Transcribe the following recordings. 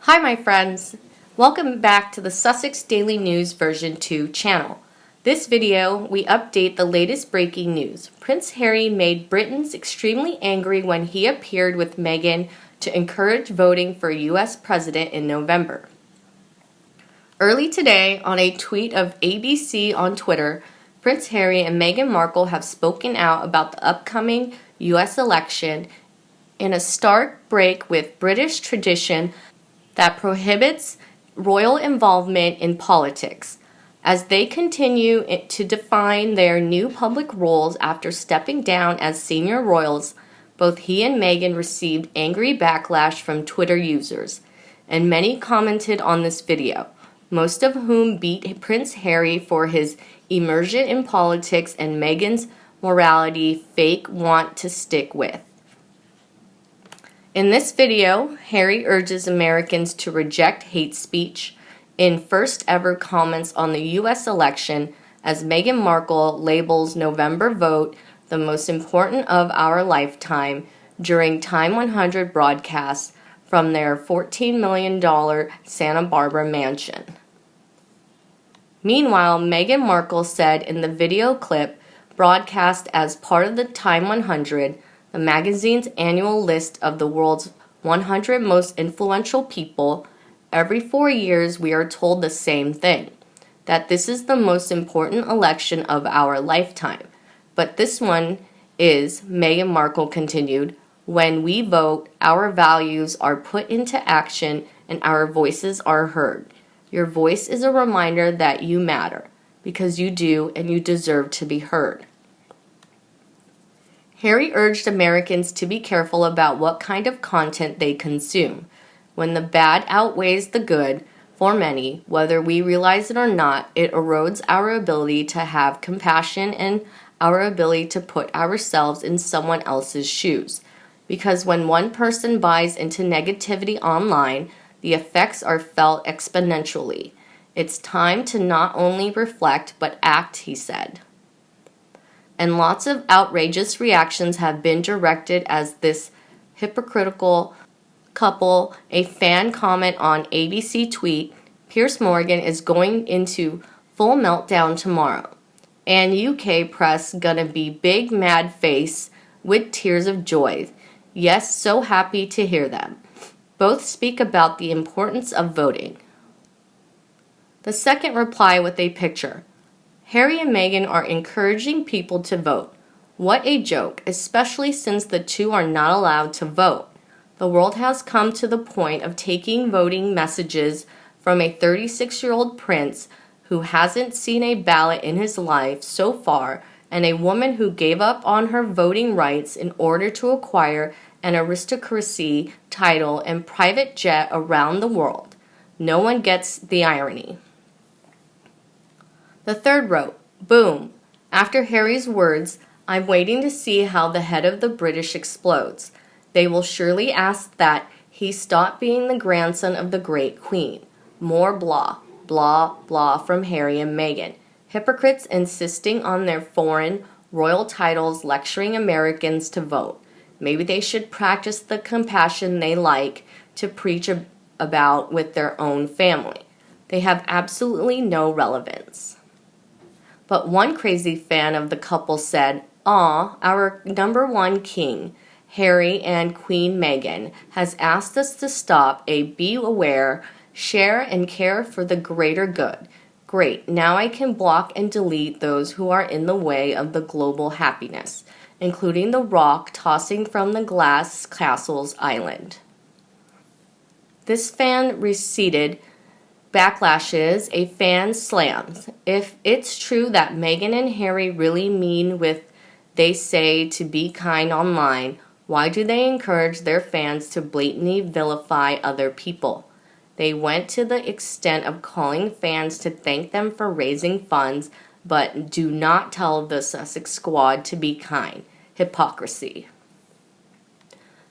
Hi my friends, welcome back to the Sussex Daily News version 2 channel. This video, we update the latest breaking news. Prince Harry made Britons extremely angry when he appeared with Meghan to encourage voting for US President in November. Early today, on a tweet of ABC on Twitter, Prince Harry and Meghan Markle have spoken out about the upcoming US election in a stark break with British tradition that prohibits royal involvement in politics. As they continue to define their new public roles after stepping down as senior royals, both he and Meghan received angry backlash from Twitter users, and many commented on this video, most of whom beat Prince Harry for his immersion in politics and Meghan's morality fake want to stick with. In this video, Harry urges Americans to reject hate speech in first ever comments on the U.S. election as Meghan Markle labels November vote the most important of our lifetime during Time 100 broadcasts from their $14 million Santa Barbara mansion. Meanwhile, Meghan Markle said in the video clip broadcast as part of the Time 100, the magazine's annual list of the world's 100 most influential people, every 4 years we are told the same thing, that this is the most important election of our lifetime. But this one is, Meghan Markle continued, when we vote, our values are put into action and our voices are heard. Your voice is a reminder that you matter, because you do and you deserve to be heard. Harry urged Americans to be careful about what kind of content they consume. When the bad outweighs the good, for many, whether we realize it or not, it erodes our ability to have compassion and our ability to put ourselves in someone else's shoes. Because when one person buys into negativity online, the effects are felt exponentially. It's time to not only reflect but act, he said. And lots of outrageous reactions have been directed as this hypocritical couple. A fan comment on ABC tweet, Piers Morgan is going into full meltdown tomorrow. And UK press gonna be big mad face with tears of joy. Yes, so happy to hear them. Both speak about the importance of voting. The second reply with a picture. Harry and Meghan are encouraging people to vote. What a joke, especially since the two are not allowed to vote. The world has come to the point of taking voting messages from a 36-year-old prince who hasn't seen a ballot in his life so far and a woman who gave up on her voting rights in order to acquire an aristocracy title and private jet around the world. No one gets the irony. The third wrote, boom. After Harry's words, I'm waiting to see how the head of the British explodes. They will surely ask that he stop being the grandson of the great queen. More blah, blah, blah from Harry and Meghan. Hypocrites insisting on their foreign royal titles, lecturing Americans to vote. Maybe they should practice the compassion they like to preach about with their own family. They have absolutely no relevance. But one crazy fan of the couple said, "Aw, our number one king, Harry and Queen Meghan, has asked us to stop a be aware, share and care for the greater good. Great, now I can block and delete those who are in the way of the global happiness, including the rock tossing from the glass castle's island." This fan receded backlashes, a fan slams. If it's true that Meghan and Harry really mean what they say to be kind online, why do they encourage their fans to blatantly vilify other people? They went to the extent of calling fans to thank them for raising funds, but do not tell the Sussex squad to be kind. Hypocrisy.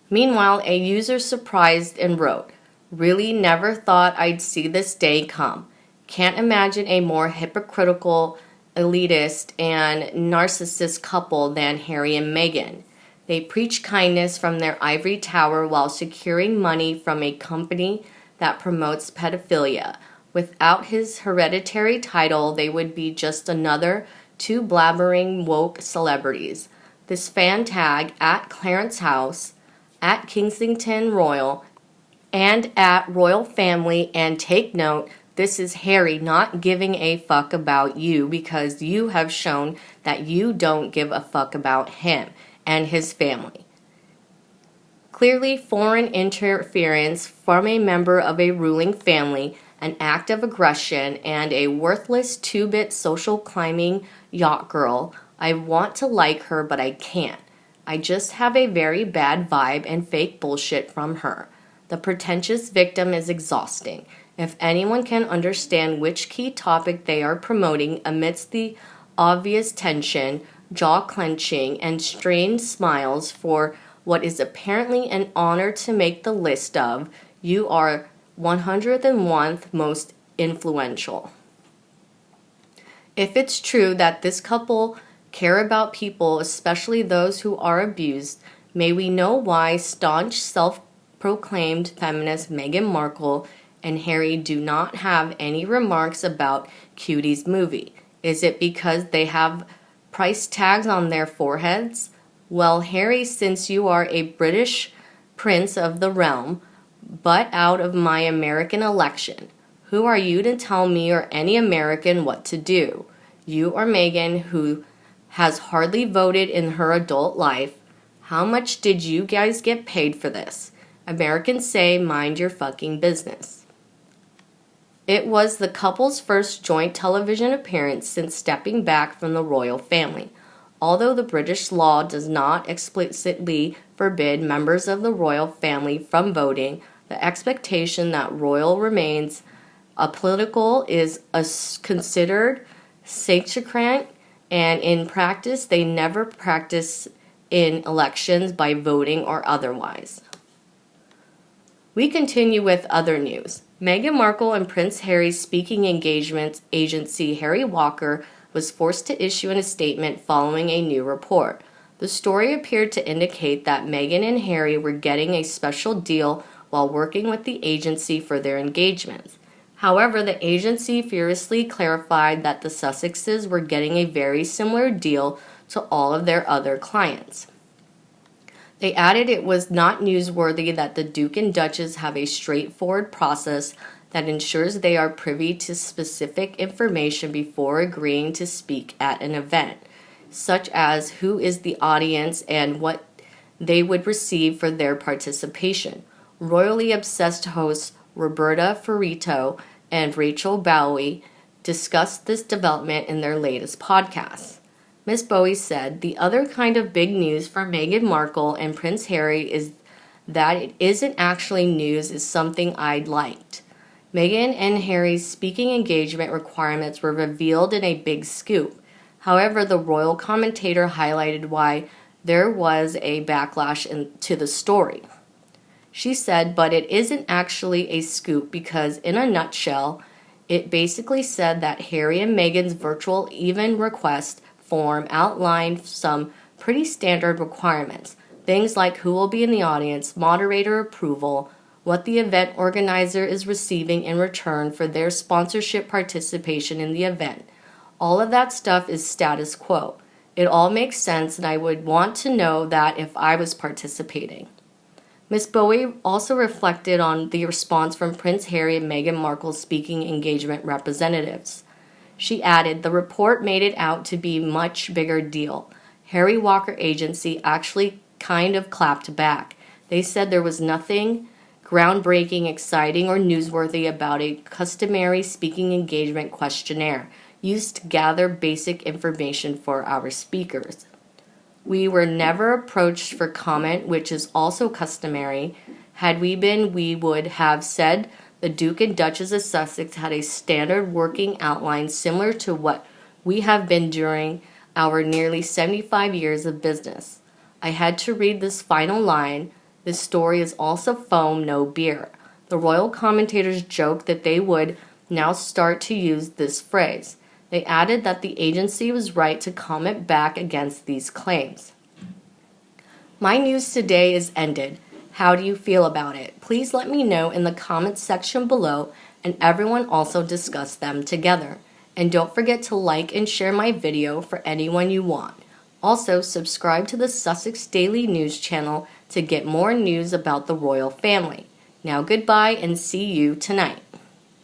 Meanwhile, a user surprised and wrote, really never thought I'd see this day come. Can't imagine a more hypocritical, elitist, and narcissist couple than Harry and Meghan. They preach kindness from their ivory tower while securing money from a company that promotes pedophilia. Without his hereditary title, they would be just another two blabbering woke celebrities. This fan tag at Clarence House, at Kensington Royal, and at Royal Family, and take note, this is Harry not giving a fuck about you because you have shown that you don't give a fuck about him and his family. Clearly, foreign interference from a member of a ruling family, an act of aggression, and a worthless two-bit social climbing yacht girl. I want to like her, but I can't. I just have a very bad vibe and fake bullshit from her. The pretentious victim is exhausting. If anyone can understand which key topic they are promoting amidst the obvious tension, jaw clenching, and strained smiles for what is apparently an honor to make the list of, you are 101th most influential. If it's true that this couple care about people, especially those who are abused, may we know why staunch self-proclaimed feminist Meghan Markle and Harry do not have any remarks about Cutie's movie. Is it because they have price tags on their foreheads? Well, Harry, since you are a British prince of the realm, but out of my American election, who are you to tell me or any American what to do? You or Meghan, who has hardly voted in her adult life. How much did you guys get paid for this? Americans say, mind your fucking business. It was the couple's first joint television appearance since stepping back from the royal family. Although the British law does not explicitly forbid members of the royal family from voting, the expectation that royal remains apolitical is considered sacrosanct, and in practice they never practice in elections by voting or otherwise. We continue with other news. Meghan Markle and Prince Harry's speaking engagement agency Harry Walker was forced to issue a statement following a new report. The story appeared to indicate that Meghan and Harry were getting a special deal while working with the agency for their engagements. However, the agency furiously clarified that the Sussexes were getting a very similar deal to all of their other clients. They added it was not newsworthy that the Duke and Duchess have a straightforward process that ensures they are privy to specific information before agreeing to speak at an event, such as who is the audience and what they would receive for their participation. Royally obsessed hosts Roberta Ferrito and Rachel Bowie discussed this development in their latest podcast. Ms. Bowie said, the other kind of big news for Meghan Markle and Prince Harry is that it isn't actually news, is something I'd liked. Meghan and Harry's speaking engagement requirements were revealed in a big scoop. However, the royal commentator highlighted why there was a backlash to the story. She said, but it isn't actually a scoop because, in a nutshell, it basically said that Harry and Meghan's virtual even request form outlined some pretty standard requirements. Things like who will be in the audience, moderator approval, what the event organizer is receiving in return for their sponsorship participation in the event. All of that stuff is status quo. It all makes sense, and I would want to know that if I was participating. Ms. Bowie also reflected on the response from Prince Harry and Meghan Markle's speaking engagement representatives. She added, the report made it out to be a much bigger deal. Harry Walker Agency actually kind of clapped back. They said there was nothing groundbreaking, exciting, or newsworthy about a customary speaking engagement questionnaire used to gather basic information for our speakers. We were never approached for comment, which is also customary. Had we been, we would have said the Duke and Duchess of Sussex had a standard working outline similar to what we have been during our nearly 75 years of business. I had to read this final line. This story is also foam, no beer. The royal commentators joked that they would now start to use this phrase. They added that the agency was right to comment back against these claims. My news today is ended. How do you feel about it? Please let me know in the comments section below, and everyone also discuss them together. And don't forget to like and share my video for anyone you want. Also, subscribe to the Sussex Daily News channel to get more news about the royal family. Now goodbye and see you tonight.